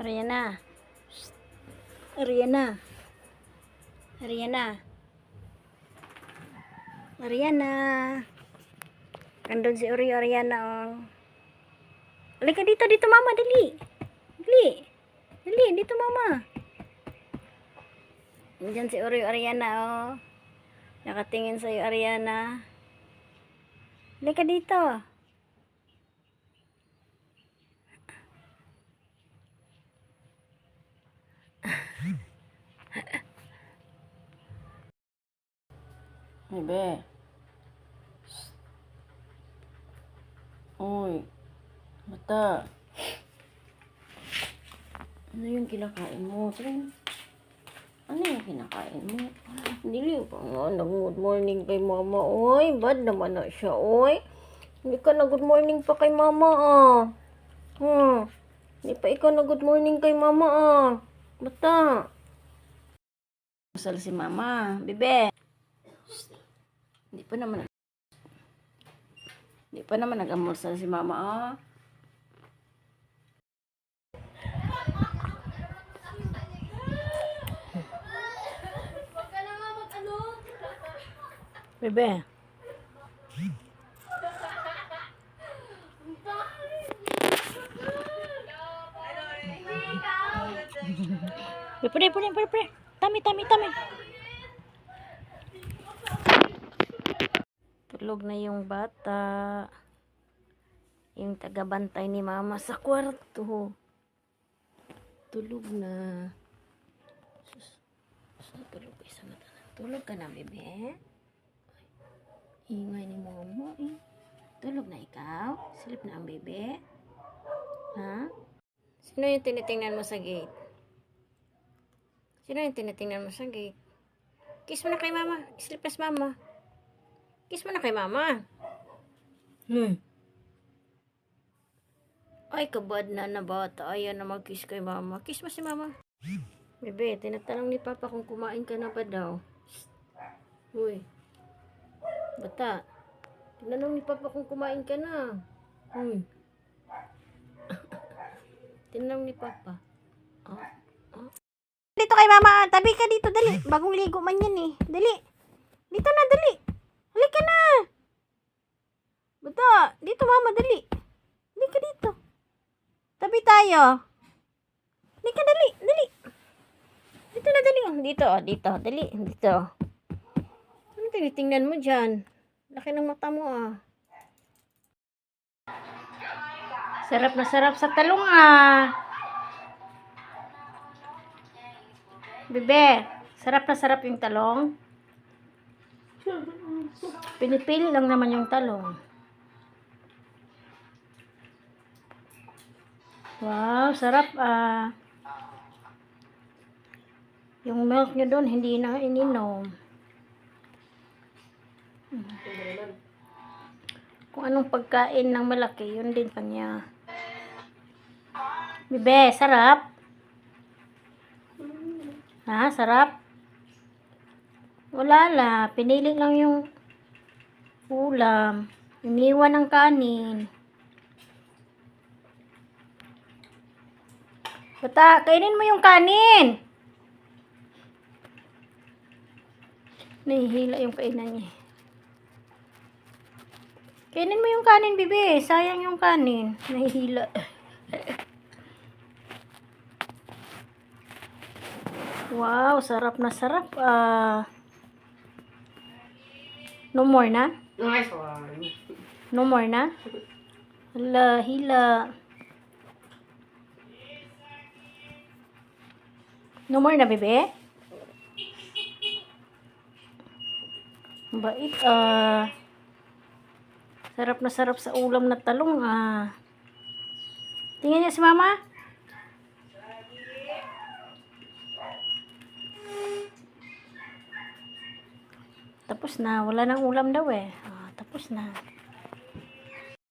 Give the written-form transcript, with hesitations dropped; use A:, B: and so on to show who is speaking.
A: Ariana. Ariana. Ariana. Ariana. Nandun si Ariana, oh. Halika dito, dito mama, dali. Dali. Dali, dito mama. Nandiyan si Ariana, oh. Nakatingin sa'yo, Ariana. Halika dito. Bebe. Uy. Bata. Ano yung kinakain mo? Ano yung kinakain mo? Dili pa nga. Nag-good morning kay mama. Uy, bad naman na siya. Uy. Hindi ka na good morning pa kay mama, ah. Hindi pa ikaw na good morning kay mama, ah. Bata. Masal si mama. Bebe. Hindi pa naman nag-amusal si mama, ah. Bebe. Pre. Tami. Tulog na yung bata. Yung tagabantay ni mama sa kwarto. Tulog na. Tulog ka sa mata. Tulog ka na, bebe. Ingay ni mama, eh. Tulog na ikaw? Sleep na ang bebe? Ha? Sino yung tinitingnan mo sa gate? Kiss mo na kay mama. Sleep na si mama. Kiss mo na kay mama. Ay, kabad na bata. Ayan na mag-kiss kay mama. Kiss mo si mama. Bebe, tinatanong ni papa kung kumain ka na ba daw. Uy. Bata. Tinanong ni papa kung kumain ka na. Uy. Tinanong ni papa. Dito kay mama. Tabi ka dito, dali. Bagong ligo man yan, eh. Dali. Dito na, dali. Halika na. Bata. Dito mama, dali. Halika dito. Tabi tayo. Halika, dali. Dito na, dali. Dito. Dali. Dito. Ano tinitingnan mo dyan? Laki ng mata mo, ah. Sarap na sarap sa talong, ah. Bebe, sarap na sarap yung talong. Pinipili lang naman yung talong. Wow, sarap, ah. Yung milk nyo doon, hindi na ininom. Kung anong pagkain ng malaki, yun din kanya. Bebe, sarap? Ha, sarap? Wala la, pinili lang yung ulam. Iniwan ng kanin. Bata, kainin mo yung kanin. Nahihila yung kainan niya. Kainin mo yung kanin, bebe. Sayang yung kanin. Nahihila. Wow, sarap na sarap. No more na?
B: Nice one.
A: No more na? Hala, hila. No more na, bebe? Bait, sarap na sarap sa ulam na talong, ah. Tingnan niya si mama. Tapos na. Wala nang ulam daw, eh. Tapos na.